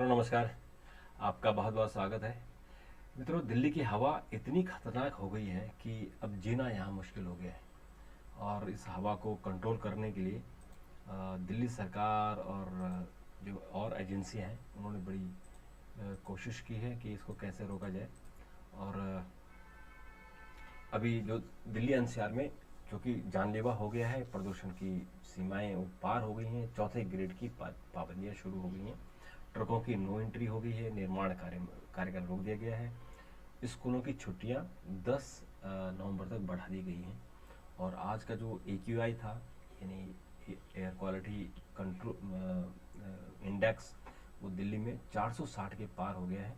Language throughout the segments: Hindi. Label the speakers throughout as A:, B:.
A: मित्रों नमस्कार। आपका बहुत बहुत स्वागत है। मित्रों, दिल्ली की हवा इतनी खतरनाक हो गई है कि अब जीना यहाँ मुश्किल हो गया है। और इस हवा को कंट्रोल करने के लिए दिल्ली सरकार और जो और एजेंसियाँ हैं उन्होंने बड़ी कोशिश की है कि इसको कैसे रोका जाए। और अभी जो दिल्ली एनसीआर में जो कि जानलेवा हो गया है, प्रदूषण की सीमाएं वो पार हो गई हैं, चौथे ग्रेड की पाबंदियाँ शुरू हो गई हैं, ट्रकों की नो एंट्री हो गई है, निर्माण कार्य रोक दिया गया है, स्कूलों की छुट्टियां 10 नवंबर तक बढ़ा दी गई हैं। और आज का जो AQI था, यानी एयर क्वालिटी कंट्रोल इंडेक्स, वो दिल्ली में 460 के पार हो गया है।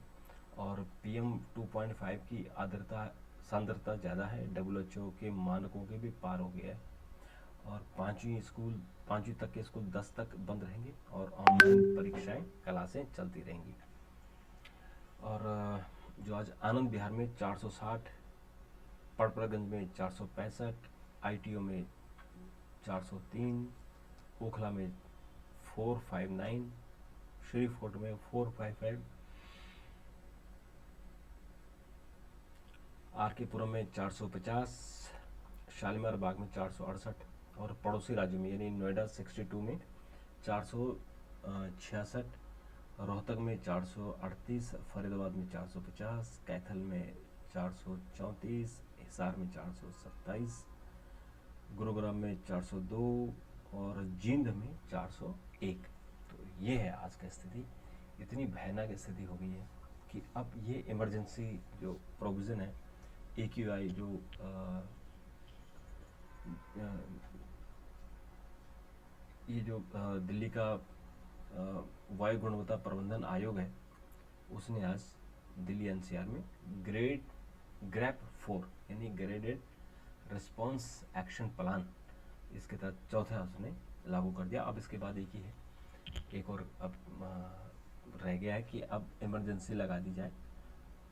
A: और PM2.5 की आर्द्रता सांद्रता ज़्यादा है, WHO के मानकों के भी पार हो गया है। और पाँचवीं तक के स्कूल 10 तक बंद रहेंगे और ऑनलाइन परीक्षाएं क्लासें चलती रहेंगी। और जो आज आनंद विहार में 460, पड़पड़गंज में 465, ITO में 403, ओखला में 459, श्रीफोर्ट में 455, RK पुरम में 450, शालीमार बाग में 468, और पड़ोसी राज्यों में यानी नोएडा 62 में 466, रोहतक में 438, फरीदाबाद में 450, कैथल में 434, हिसार में 427, गुरुग्राम में 402 और जींद में 401। तो ये है आज की स्थिति। इतनी भयानक स्थिति हो गई है कि अब ये इमरजेंसी जो प्रोविज़न है, AQI जो ये जो दिल्ली का वायु गुणवत्ता प्रबंधन आयोग है, उसने आज दिल्ली NCR में GRAP 4 यानी ग्रेडेड रिस्पॉन्स एक्शन प्लान, इसके तहत चौथा उसने लागू कर दिया। अब इसके बाद एक ही है, एक और अब रह गया है कि अब इमरजेंसी लगा दी जाए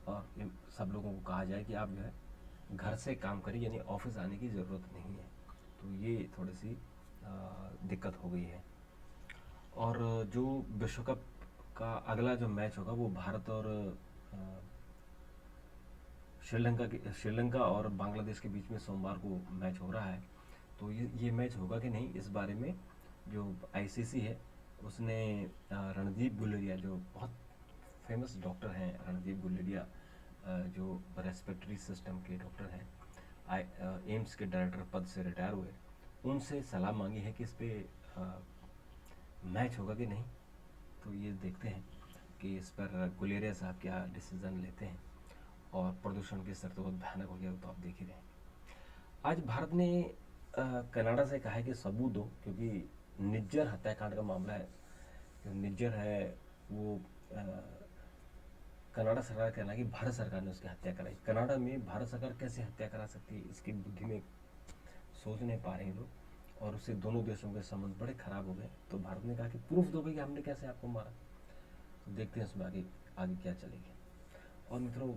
A: और सब लोगों को कहा जाए कि आप जो है घर से काम करिए, यानी ऑफिस आने की ज़रूरत नहीं है। तो ये थोड़ी सी दिक्कत हो गई है। और जो विश्व कप का अगला जो मैच होगा वो भारत और श्रीलंका और बांग्लादेश के बीच में सोमवार को मैच हो रहा है। तो ये मैच होगा कि नहीं, इस बारे में जो ICC है उसने रणदीप गुलेरिया, जो बहुत फेमस डॉक्टर हैं, रणदीप गुलेरिया जो रेस्पिरेटरी सिस्टम के डॉक्टर हैं, एम्स के डायरेक्टर पद से रिटायर हुए, उनसे सलाह मांगी है कि इस पर मैच होगा कि नहीं। तो ये देखते हैं कि इस पर गुलेरिया साहब क्या डिसीज़न लेते हैं। और प्रदूषण की स्तर तो बहुत भयानक हो गया, तो आप देख ही रहे हैं। आज भारत ने कनाडा से कहा है कि सबूत दो, क्योंकि निज्जर हत्याकांड का मामला है। जो निज्जर है वो कनाडा सरकार का कहना है कि भारत सरकार ने उसकी हत्या कराई। कनाडा में भारत सरकार कैसे हत्या करा सकती है, इसकी बुद्धि में सोच नहीं पा रहे हैं लोग। और उससे दोनों देशों के संबंध बड़े खराब हो गए। तो भारत ने कहा कि प्रूफ दो भाई कि हमने कैसे आपको मारा। तो देखते हैं इसमें आगे आगे क्या चलेगी। और मित्रों,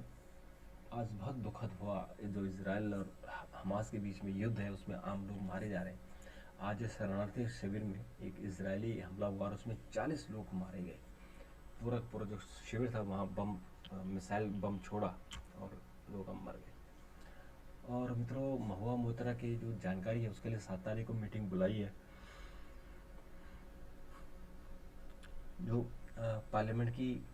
A: आज बहुत दुखद हुआ, जो इसराइल और हमास के बीच में युद्ध है उसमें आम लोग मारे जा रहे हैं। आज शरणार्थी शिविर में एक इजरायली हमला हुआ और उसमें 40 लोग मारे गए। पूरा जो शिविर था वहाँ मिसाइल बम छोड़ा और लोग हम मर गए। और मित्रों, महुआ मोइत्रा की जो जानकारी है उसके लिए 7 तारीख को मीटिंग बुलाई है। जो पार्लियामेंट की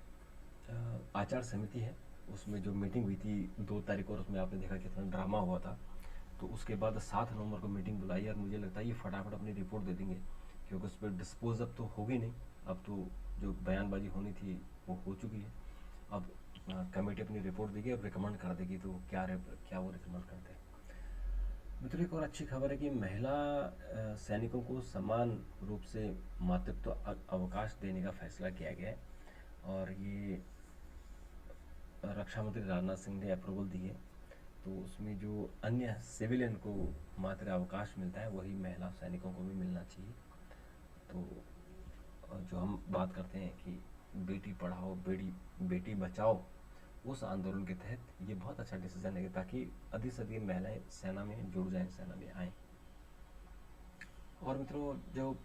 A: आचार समिति है उसमें जो मीटिंग हुई थी 2 तारीख को, और उसमें आपने देखा कितना ड्रामा हुआ था। तो उसके बाद 7 नवंबर को मीटिंग बुलाई और मुझे लगता है ये फटाफट अपनी रिपोर्ट दे देंगे, क्योंकि उस पर डिस्पोज अब तो होगी नहीं। अब तो जो बयानबाजी होनी थी वो हो चुकी है। अब कमेटी अपनी रिपोर्ट देगी और रिकमेंड कर देगी। तो क्या वो रिकमेंड करते हैं। मित्रों, एक और अच्छी खबर है कि महिला सैनिकों को समान रूप से मातृत्व अवकाश देने का फैसला किया गया है। और ये रक्षा मंत्री राजनाथ सिंह ने अप्रूवल दी है। तो उसमें जो अन्य सिविलियन को मातृ अवकाश मिलता है वही महिला सैनिकों को भी मिलना चाहिए। तो जो हम बात करते हैं कि बेटी पढ़ाओ बेटी बचाओ, उस आंदोलन के तहत ये बहुत अच्छा डिसीजन है, ताकि अधिक से अधिक महिलाएं सेना में जुड़ जाएं, सेना में आएँ। और मित्रों, जो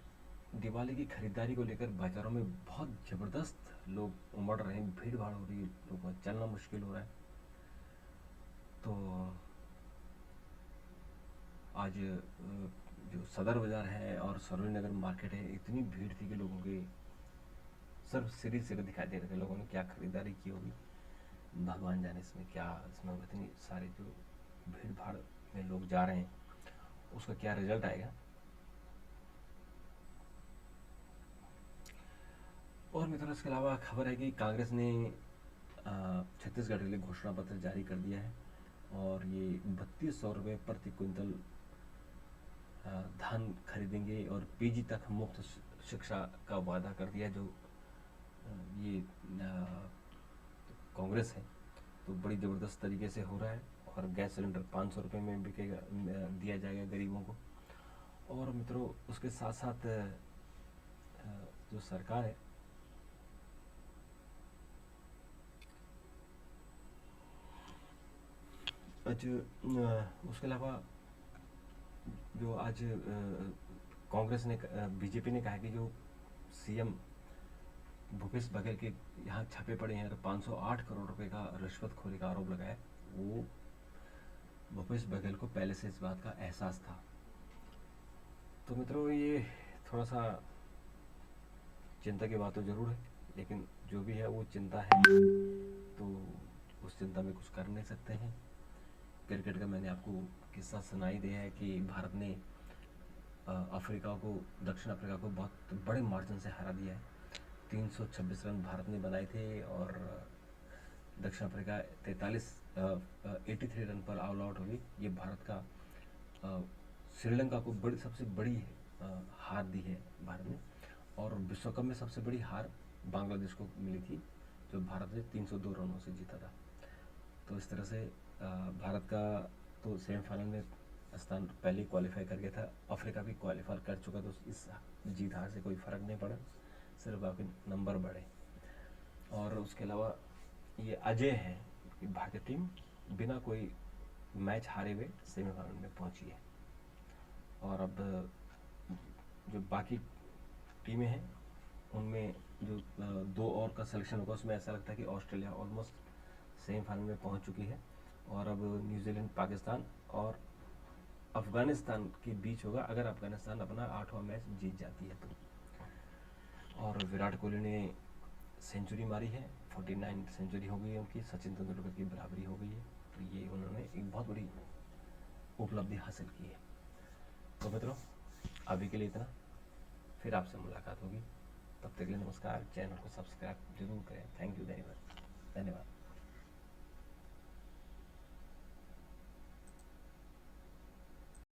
A: दिवाली की खरीदारी को लेकर बाज़ारों में बहुत ज़बरदस्त लोग उमड़ रहे हैं, भीड़-भाड़ हो रही है, लोगों को चलना मुश्किल हो रहा है। तो आज जो सदर बाज़ार है और सरोजनी नगर मार्केट है, इतनी भीड़ थी कि लोगों के सिर्फ सिरे दिखाई दे रहे थे। लोगों ने क्या खरीदारी की होगी, भगवान जाने इसमें क्या, इसमें इतनी सारे जो भीड़-भाड़ में लोग जा रहे हैं, उसका क्या रिज़ल्ट आएगा। और मित्रों, इसके अलावा खबर है कि कांग्रेस ने छत्तीसगढ़ के लिए घोषणा पत्र जारी कर दिया है और ये 3200 रुपये प्रति क्विंटल धान खरीदेंगे और पीजी तक मुफ्त शिक्षा का वादा कर दिया। जो ये कांग्रेस है, तो बड़ी ज़बरदस्त तरीके से हो रहा है। और गैस सिलेंडर 500 रुपये में बिकेगा, दिया जाएगा गरीबों को। और मित्रों, उसके साथ साथ जो सरकार है, उसके अलावा जो आज कांग्रेस ने बीजेपी ने कहा कि जो सीएम भूपेश बघेल के यहाँ छापे पड़े हैं और 508 करोड़ रुपए का रिश्वतखोरी का आरोप लगाया, वो भूपेश बघेल को पहले से इस बात का एहसास था। तो मित्रों, ये थोड़ा सा चिंता की बात तो ज़रूर है, लेकिन जो भी है वो चिंता है, तो उस चिंता में कुछ कर नहीं सकते हैं। क्रिकेट का मैंने आपको किस्सा सुनाई दिया है कि भारत ने अफ्रीका को, दक्षिण अफ्रीका को बहुत बड़े मार्जिन से हरा दिया है। 326 रन भारत ने बनाए थे और दक्षिण अफ्रीका 83 रन पर ऑल आउट हो गई। ये भारत का श्रीलंका को सबसे बड़ी हार दी है भारत ने। और विश्व कप में सबसे बड़ी हार बांग्लादेश को मिली थी, जो भारत ने 302 रनों से जीता था। तो इस तरह से भारत का तो सेमीफाइनल में स्थान पहले ही क्वालिफाई कर गया था। अफ्रीका भी क्वालिफाई कर चुका, तो इस जीत हार से कोई फ़र्क नहीं पड़ा, सिर्फ आपके नंबर बढ़े। और उसके अलावा ये अजय है कि भारतीय टीम बिना कोई मैच हारे हुए सेमीफाइनल में पहुंची है। और अब जो बाकी टीमें हैं, उनमें जो 2 और का सिलेक्शन होगा, उसमें ऐसा लगता है कि ऑस्ट्रेलिया ऑलमोस्ट सेमीफाइनल में पहुंच चुकी है। और अब न्यूजीलैंड, पाकिस्तान और अफ़गानिस्तान के बीच होगा, अगर अफ़गानिस्तान अपना 8वां मैच जीत जाती है तो। और विराट कोहली ने सेंचुरी मारी है, 49 सेंचुरी हो गई है उनकी, सचिन तेंदुलकर की बराबरी हो गई है। तो ये उन्होंने एक बहुत बड़ी उपलब्धि हासिल की है। तो मित्रों, अभी के लिए इतना, फिर आपसे मुलाकात होगी। तब तक के लिए नमस्कार। चैनल को सब्सक्राइब जरूर करें। थैंक यू, धन्यवाद।